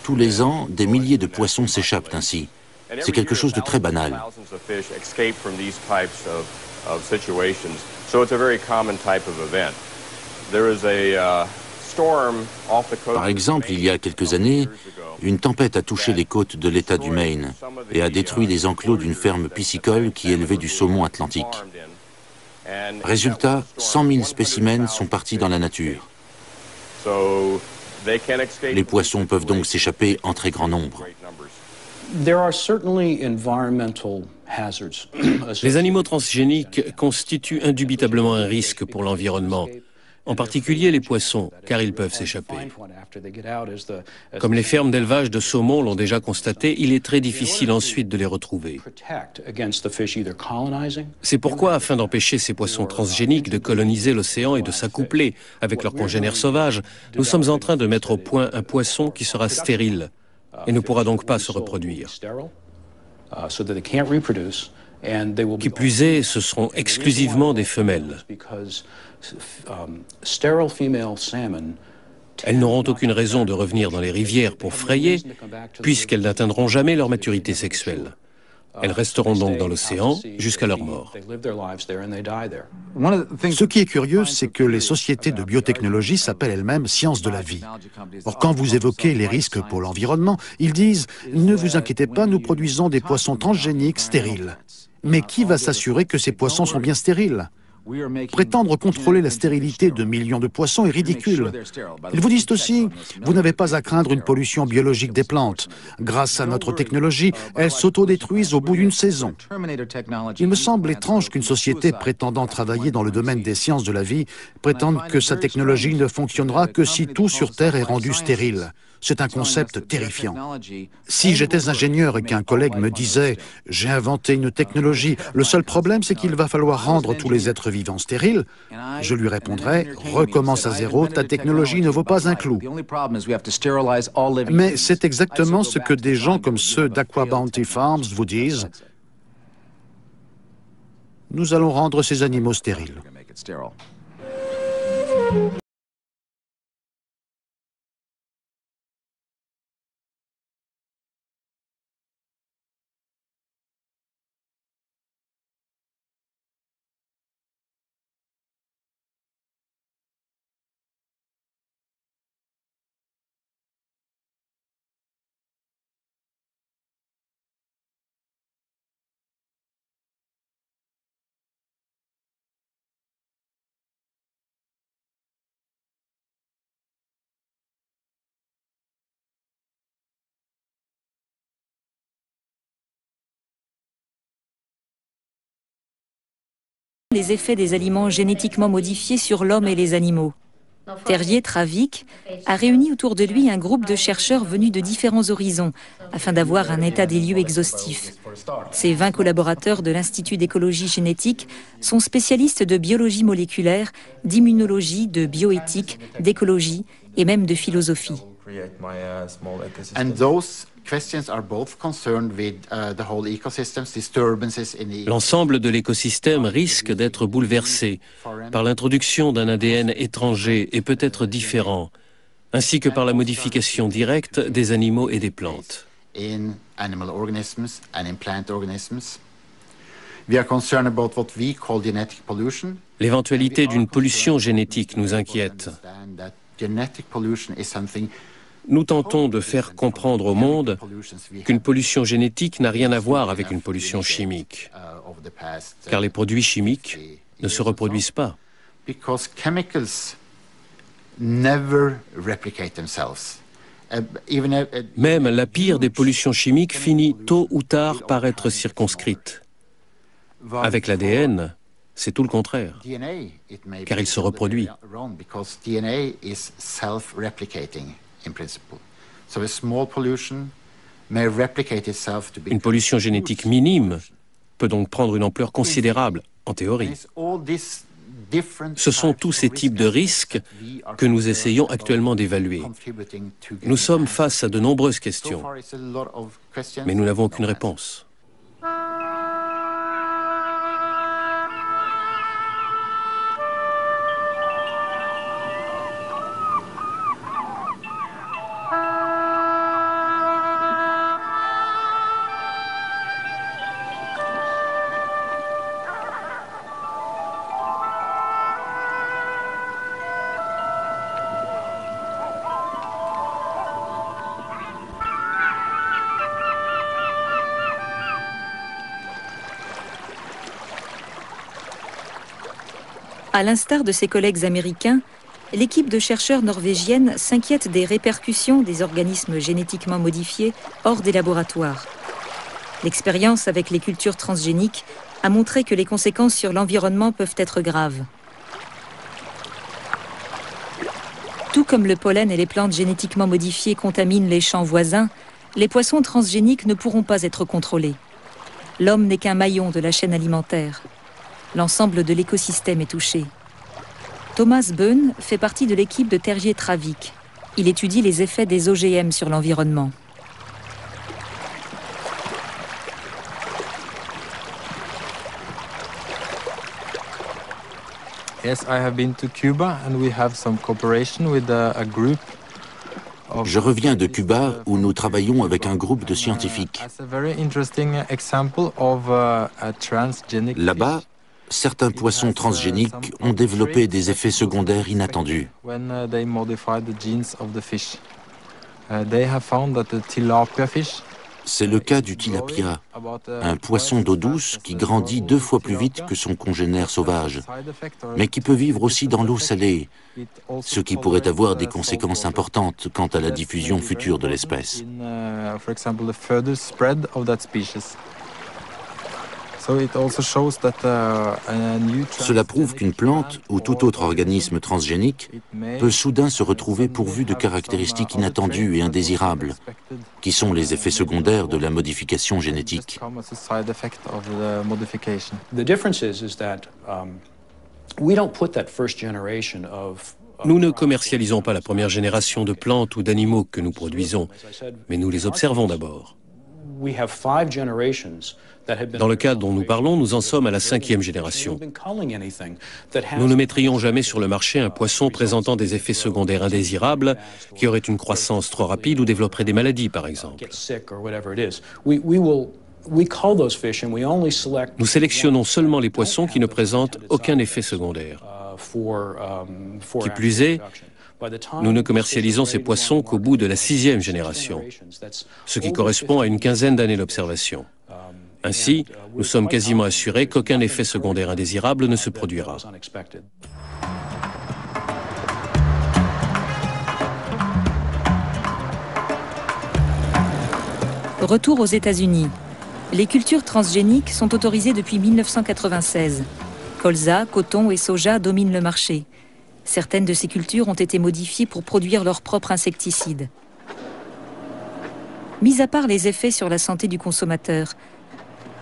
Tous les ans, des milliers de poissons s'échappent ainsi. C'est quelque chose de très banal. Par exemple, il y a quelques années, une tempête a touché les côtes de l'État du Maine et a détruit les enclos d'une ferme piscicole qui élevait du saumon atlantique. Résultat, 100 000 spécimens sont partis dans la nature. Les poissons peuvent donc s'échapper en très grand nombre. Les animaux transgéniques constituent indubitablement un risque pour l'environnement, en particulier les poissons, car ils peuvent s'échapper. Comme les fermes d'élevage de saumon l'ont déjà constaté, il est très difficile ensuite de les retrouver. C'est pourquoi, afin d'empêcher ces poissons transgéniques de coloniser l'océan et de s'accoupler avec leurs congénères sauvages, nous sommes en train de mettre au point un poisson qui sera stérile et ne pourra donc pas se reproduire. Qui plus est, ce seront exclusivement des femelles. Elles n'auront aucune raison de revenir dans les rivières pour frayer, puisqu'elles n'atteindront jamais leur maturité sexuelle. Elles resteront donc dans l'océan jusqu'à leur mort. Ce qui est curieux, c'est que les sociétés de biotechnologie s'appellent elles-mêmes sciences de la vie. Or, quand vous évoquez les risques pour l'environnement, ils disent « Ne vous inquiétez pas, nous produisons des poissons transgéniques stériles ». Mais qui va s'assurer que ces poissons sont bien stériles ? Prétendre contrôler la stérilité de millions de poissons est ridicule. Ils vous disent aussi, vous n'avez pas à craindre une pollution biologique des plantes. Grâce à notre technologie, elles s'autodétruisent au bout d'une saison. Il me semble étrange qu'une société prétendant travailler dans le domaine des sciences de la vie prétende que sa technologie ne fonctionnera que si tout sur Terre est rendu stérile. C'est un concept terrifiant. Si j'étais ingénieur et qu'un collègue me disait « j'ai inventé une technologie, le seul problème c'est qu'il va falloir rendre tous les êtres vivants stériles », je lui répondrais « recommence à zéro, ta technologie ne vaut pas un clou ». Mais c'est exactement ce que des gens comme ceux d'Aqua-Bounty Farms vous disent « nous allons rendre ces animaux stériles ». les effets des aliments génétiquement modifiés sur l'homme et les animaux. Terje-Travík a réuni autour de lui un groupe de chercheurs venus de différents horizons afin d'avoir un état des lieux exhaustif. Ces 20 collaborateurs de l'Institut d'écologie génétique sont spécialistes de biologie moléculaire, d'immunologie, de bioéthique, d'écologie et même de philosophie. L'ensemble de l'écosystème risque d'être bouleversé par l'introduction d'un ADN étranger et peut-être différent, ainsi que par la modification directe des animaux et des plantes. L'éventualité d'une pollution génétique nous inquiète. Nous tentons de faire comprendre au monde qu'une pollution génétique n'a rien à voir avec une pollution chimique, car les produits chimiques ne se reproduisent pas. Même la pire des pollutions chimiques finit tôt ou tard par être circonscrite. Avec l'ADN, c'est tout le contraire, car il se reproduit. Une pollution génétique minime peut donc prendre une ampleur considérable, en théorie. Ce sont tous ces types de risques que nous essayons actuellement d'évaluer. Nous sommes face à de nombreuses questions, mais nous n'avons aucune réponse. À l'instar de ses collègues américains, l'équipe de chercheurs norvégienne s'inquiète des répercussions des organismes génétiquement modifiés hors des laboratoires. L'expérience avec les cultures transgéniques a montré que les conséquences sur l'environnement peuvent être graves. Tout comme le pollen et les plantes génétiquement modifiées contaminent les champs voisins, les poissons transgéniques ne pourront pas être contrôlés. L'homme n'est qu'un maillon de la chaîne alimentaire. L'ensemble de l'écosystème est touché. Thomas Bøhn fait partie de l'équipe de Terje-Travík. Il étudie les effets des OGM sur l'environnement. Yes, I have been to Cuba and we have some cooperation with a group. Je reviens de Cuba où nous travaillons avec un groupe de scientifiques. Là-bas, certains poissons transgéniques ont développé des effets secondaires inattendus. C'est le cas du tilapia, un poisson d'eau douce qui grandit 2 fois plus vite que son congénère sauvage, mais qui peut vivre aussi dans l'eau salée, ce qui pourrait avoir des conséquences importantes quant à la diffusion future de l'espèce. Cela prouve qu'une plante ou tout autre organisme transgénique peut soudain se retrouver pourvu de caractéristiques inattendues et indésirables, qui sont les effets secondaires de la modification génétique. Nous ne commercialisons pas la première génération de plantes ou d'animaux que nous produisons, mais nous les observons d'abord. Dans le cas dont nous parlons, nous en sommes à la 5e génération. Nous ne mettrions jamais sur le marché un poisson présentant des effets secondaires indésirables, qui aurait une croissance trop rapide ou développerait des maladies, par exemple. Nous sélectionnons seulement les poissons qui ne présentent aucun effet secondaire. Qui plus est, nous ne commercialisons ces poissons qu'au bout de la 6e génération, ce qui correspond à une quinzaine d'années d'observation. Ainsi, nous sommes quasiment assurés qu'aucun effet secondaire indésirable ne se produira. Retour aux États-Unis. Les cultures transgéniques sont autorisées depuis 1996. Colza, coton et soja dominent le marché. Certaines de ces cultures ont été modifiées pour produire leurs propres insecticides. Mis à part les effets sur la santé du consommateur,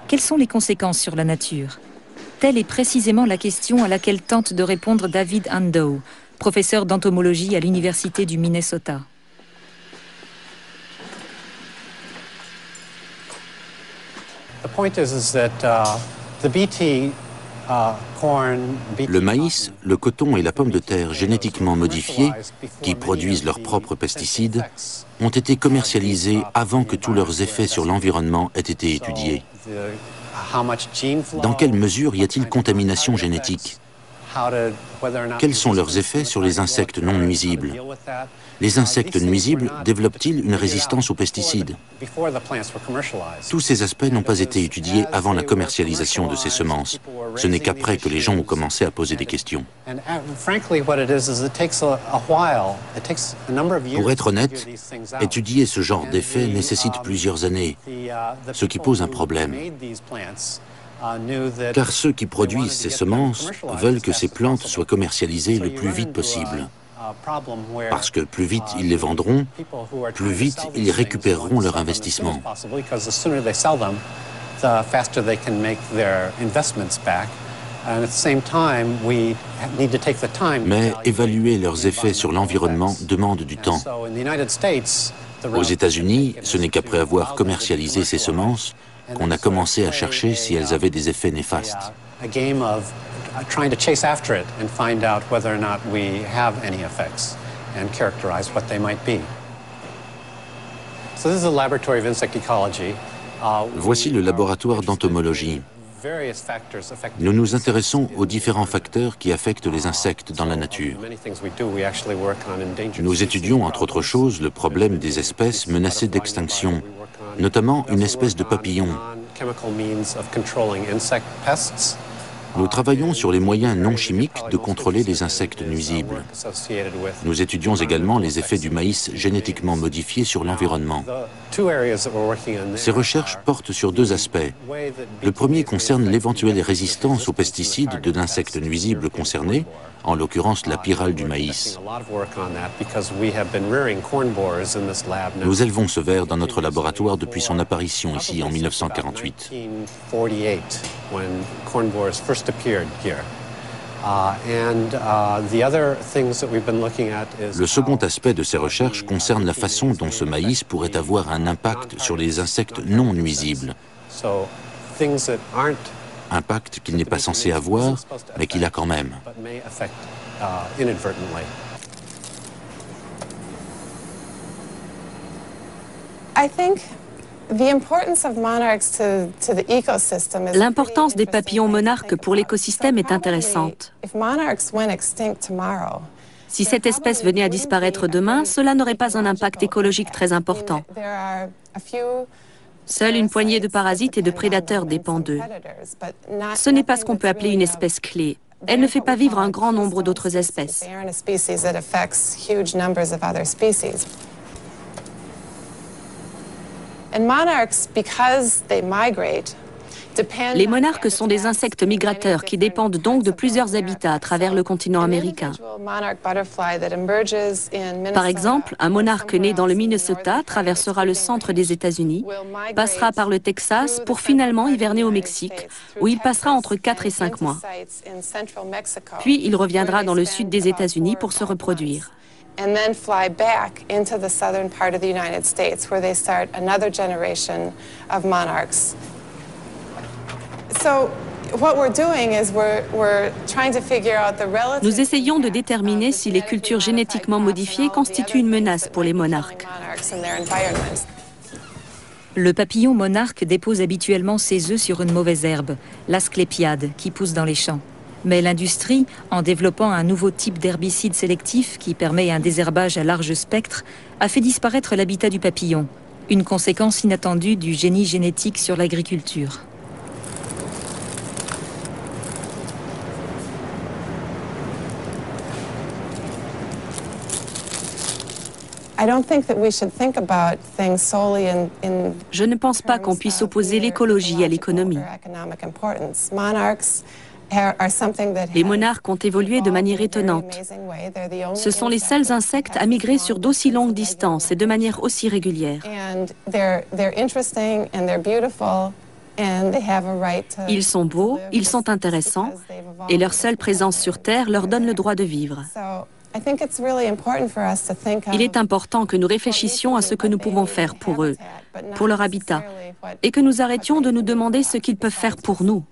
quelles sont les conséquences sur la nature? Telle est précisément la question à laquelle tente de répondre David Andoh, professeur d'entomologie à l'Université du Minnesota. Le maïs, le coton et la pomme de terre génétiquement modifiés, qui produisent leurs propres pesticides, ont été commercialisés avant que tous leurs effets sur l'environnement aient été étudiés. Dans quelle mesure y a-t-il contamination génétique? Quels sont leurs effets sur les insectes non nuisibles? Les insectes nuisibles développent-ils une résistance aux pesticides? Tous ces aspects n'ont pas été étudiés avant la commercialisation de ces semences. Ce n'est qu'après que les gens ont commencé à poser des questions. Pour être honnête, étudier ce genre d'effets nécessite plusieurs années, ce qui pose un problème. Car ceux qui produisent ces semences veulent que ces plantes soient commercialisées le plus vite possible. Parce que plus vite ils les vendront, plus vite ils récupéreront leur investissement. Mais évaluer leurs effets sur l'environnement demande du temps. Aux États-Unis, ce n'est qu'après avoir commercialisé ces semences qu'on a commencé à chercher si elles avaient des effets néfastes. Trying to chase after it and find out whether or not we have any effects and characterize what they might be. So this is a laboratory of insect ecology. Voici le laboratoire d'entomologie. Nous nous intéressons aux différents facteurs qui affectent les insectes dans la nature. Nous étudions, entre autres choses, le problème des espèces menacées d'extinction, notamment une espèce de papillon. Nous travaillons sur les moyens non chimiques de contrôler les insectes nuisibles. Nous étudions également les effets du maïs génétiquement modifié sur l'environnement. Ces recherches portent sur deux aspects. Le premier concerne l'éventuelle résistance aux pesticides de l'insecte nuisible concerné, en l'occurrence la pyrale du maïs. Nous élevons ce ver dans notre laboratoire depuis son apparition ici en 1948. Le second aspect de ces recherches concerne la façon dont ce maïs pourrait avoir un impact sur les insectes non nuisibles. Impact qu'il n'est pas censé avoir, mais qu'il a quand même. L'importance des papillons monarques pour l'écosystème est intéressante. Si cette espèce venait à disparaître demain, cela n'aurait pas un impact écologique très important. Seule une poignée de parasites et de prédateurs dépend d'eux. Ce n'est pas ce qu'on peut appeler une espèce clé. Elle ne fait pas vivre un grand nombre d'autres espèces. Les monarques sont des insectes migrateurs qui dépendent donc de plusieurs habitats à travers le continent américain. Par exemple, un monarque né dans le Minnesota traversera le centre des États-Unis, passera par le Texas pour finalement hiverner au Mexique, où il passera entre 4 et 5 mois. Puis il reviendra dans le sud des États-Unis pour se reproduire. And then fly back into the southern part of the United States, where they start another generation of monarchs. Nous essayons de déterminer si les cultures génétiquement modifiées constituent une menace pour les monarques. Le papillon monarque dépose habituellement ses œufs sur une mauvaise herbe, l'asclépiade, qui pousse dans les champs. Mais l'industrie, en développant un nouveau type d'herbicide sélectif qui permet un désherbage à large spectre, a fait disparaître l'habitat du papillon, une conséquence inattendue du génie génétique sur l'agriculture. Je ne pense pas qu'on puisse opposer l'écologie à l'économie. Les monarques ont évolué de manière étonnante. Ce sont les seuls insectes à migrer sur d'aussi longues distances et de manière aussi régulière. Ils sont beaux, ils sont intéressants, et leur seule présence sur Terre leur donne le droit de vivre. Il est important que nous réfléchissions à ce que nous pouvons faire pour eux, pour leur habitat, et que nous arrêtions de nous demander ce qu'ils peuvent faire pour nous.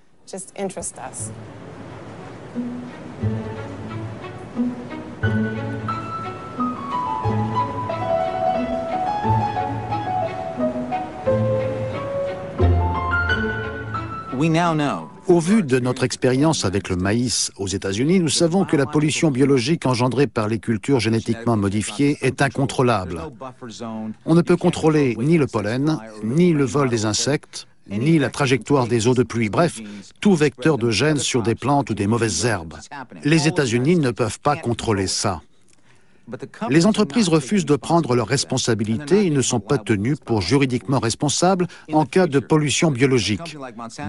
Au vu de notre expérience avec le maïs aux États-Unis, nous savons que la pollution biologique engendrée par les cultures génétiquement modifiées est incontrôlable. On ne peut contrôler ni le pollen, ni le vol des insectes, ni la trajectoire des eaux de pluie, bref, tout vecteur de gènes sur des plantes ou des mauvaises herbes. Les États-Unis ne peuvent pas contrôler ça. Les entreprises refusent de prendre leurs responsabilités et ne sont pas tenues pour juridiquement responsables en cas de pollution biologique.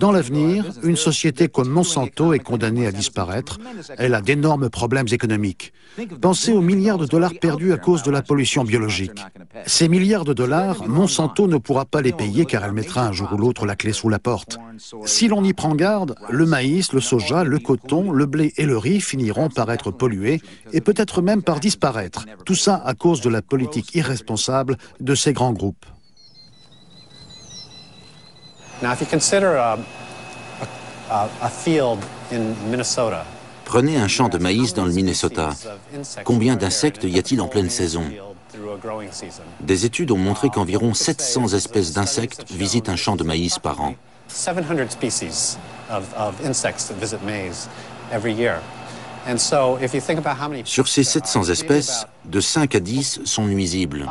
Dans l'avenir, une société comme Monsanto est condamnée à disparaître. Elle a d'énormes problèmes économiques. Pensez aux milliards de dollars perdus à cause de la pollution biologique. Ces milliards de dollars, Monsanto ne pourra pas les payer car elle mettra un jour ou l'autre la clé sous la porte. Si l'on y prend garde, le maïs, le soja, le coton, le blé et le riz finiront par être pollués et peut-être même par disparaître. Tout ça à cause de la politique irresponsable de ces grands groupes. Prenez un champ de maïs dans le Minnesota. Combien d'insectes y a-t-il en pleine saison? Des études ont montré qu'environ 700 espèces d'insectes visitent un champ de maïs par an. 700 species of insects that visit maize every year. Sur ces 700 espèces, de 5 à 10 sont nuisibles.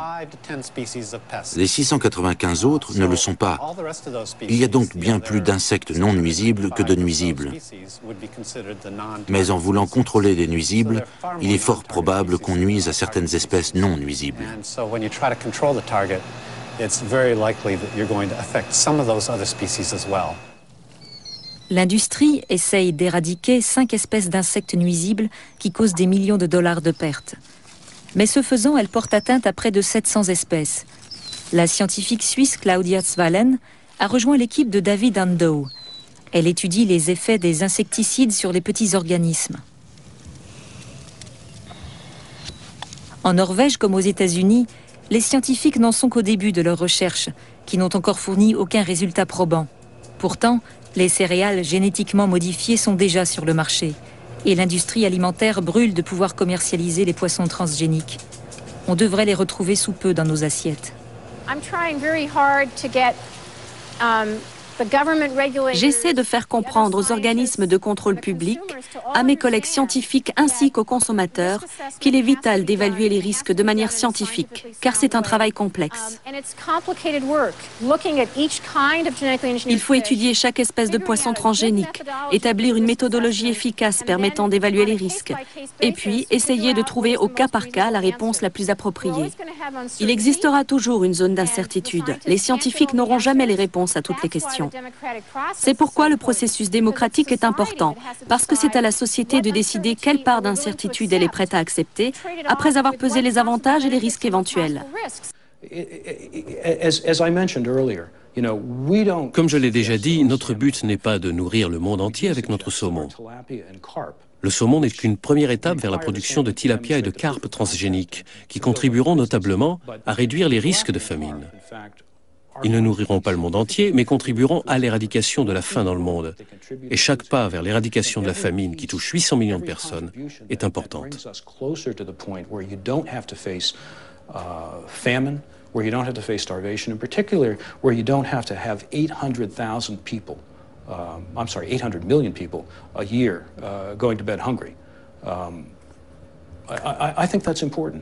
Les 695 autres ne le sont pas. Il y a donc bien plus d'insectes non nuisibles que de nuisibles. Mais en voulant contrôler les nuisibles, il est fort probable qu'on nuise à certaines espèces non nuisibles. L'industrie essaye d'éradiquer 5 espèces d'insectes nuisibles qui causent des millions de dollars de pertes. Mais ce faisant, elle porte atteinte à près de 700 espèces. La scientifique suisse Claudia Zwalen a rejoint l'équipe de David Andoh. Elle étudie les effets des insecticides sur les petits organismes. En Norvège comme aux États-Unis, les scientifiques n'en sont qu'au début de leurs recherches, qui n'ont encore fourni aucun résultat probant. Pourtant, les céréales génétiquement modifiées sont déjà sur le marché et l'industrie alimentaire brûle de pouvoir commercialiser les poissons transgéniques. On devrait les retrouver sous peu dans nos assiettes. J'essaie de faire comprendre aux organismes de contrôle public, à mes collègues scientifiques ainsi qu'aux consommateurs qu'il est vital d'évaluer les risques de manière scientifique, car c'est un travail complexe. Il faut étudier chaque espèce de poisson transgénique, établir une méthodologie efficace permettant d'évaluer les risques, et puis essayer de trouver au cas par cas la réponse la plus appropriée. Il existera toujours une zone d'incertitude. Les scientifiques n'auront jamais les réponses à toutes les questions. C'est pourquoi le processus démocratique est important, parce que c'est à la société de décider quelle part d'incertitude elle est prête à accepter, après avoir pesé les avantages et les risques éventuels. Comme je l'ai déjà dit, notre but n'est pas de nourrir le monde entier avec notre saumon. Le saumon n'est qu'une première étape vers la production de tilapia et de carpes transgéniques, qui contribueront notablement à réduire les risques de famine. Ils ne nourriront pas le monde entier, mais contribueront à l'éradication de la faim dans le monde. Et chaque pas vers l'éradication de la famine, qui touche 800 millions de personnes, est importante. Where you don't have to face starvation, in particular, where you don't have to have 800,000 people, 800 million people a year going to bed hungry. I think that's important.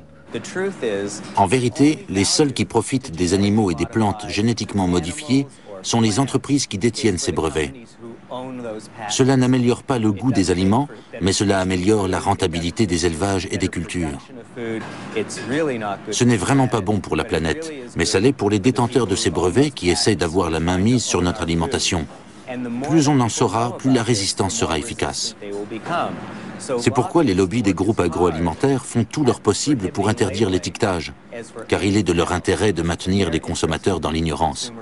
En vérité, les seuls qui profitent des animaux et des plantes génétiquement modifiées sont les entreprises qui détiennent ces brevets. Cela n'améliore pas le goût des aliments, mais cela améliore la rentabilité des élevages et des cultures. Ce n'est vraiment pas bon pour la planète, mais ça l'est pour les détenteurs de ces brevets qui essayent d'avoir la main mise sur notre alimentation. Plus on en saura, plus la résistance sera efficace. C'est pourquoi les lobbies des groupes agroalimentaires font tout leur possible pour interdire l'étiquetage, car il est de leur intérêt de maintenir les consommateurs dans l'ignorance.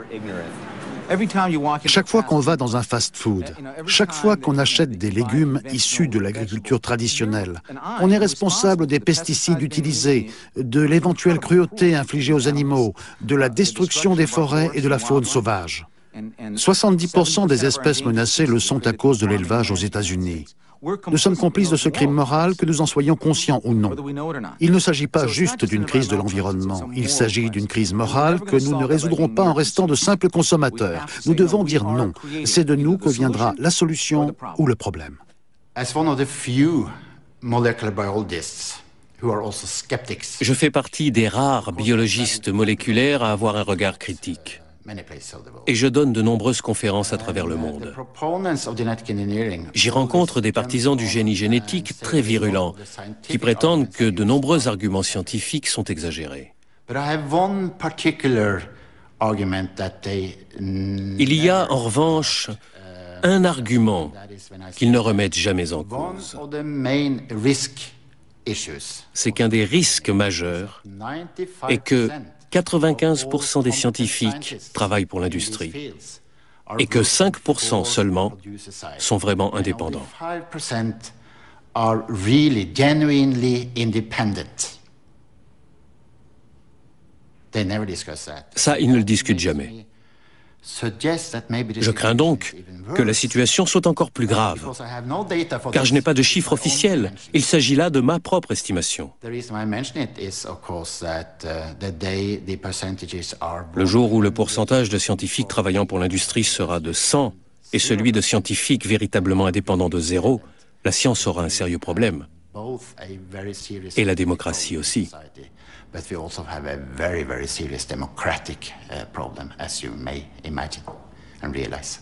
Chaque fois qu'on va dans un fast-food, chaque fois qu'on achète des légumes issus de l'agriculture traditionnelle, on est responsable des pesticides utilisés, de l'éventuelle cruauté infligée aux animaux, de la destruction des forêts et de la faune sauvage. 70% des espèces menacées le sont à cause de l'élevage aux États-Unis. Nous sommes complices de ce crime moral, que nous en soyons conscients ou non. Il ne s'agit pas juste d'une crise de l'environnement, il s'agit d'une crise morale que nous ne résoudrons pas en restant de simples consommateurs. Nous devons dire non. C'est de nous que viendra la solution ou le problème. Je fais partie des rares biologistes moléculaires à avoir un regard critique. Et je donne de nombreuses conférences à travers le monde. J'y rencontre des partisans du génie génétique très virulents, qui prétendent que de nombreux arguments scientifiques sont exagérés. Il y a en revanche un argument qu'ils ne remettent jamais en cause. C'est qu'un des risques majeurs est que 95% des scientifiques travaillent pour l'industrie et que 5% seulement sont vraiment indépendants. Ça, ils ne le discutent jamais. Je crains donc que la situation soit encore plus grave, car je n'ai pas de chiffre officiel. Il s'agit là de ma propre estimation. Le jour où le pourcentage de scientifiques travaillant pour l'industrie sera de 100 et celui de scientifiques véritablement indépendants de 0, la science aura un sérieux problème. Et la démocratie aussi. But we also have a very, very serious democratic problem, as you may imagine and realize.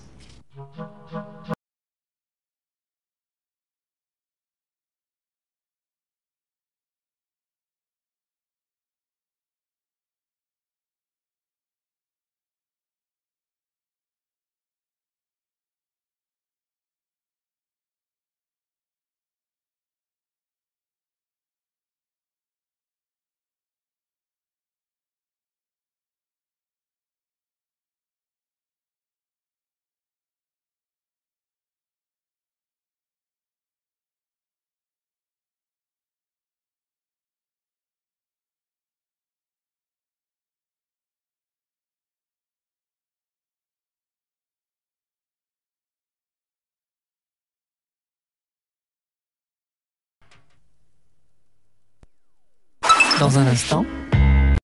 Dans un instant,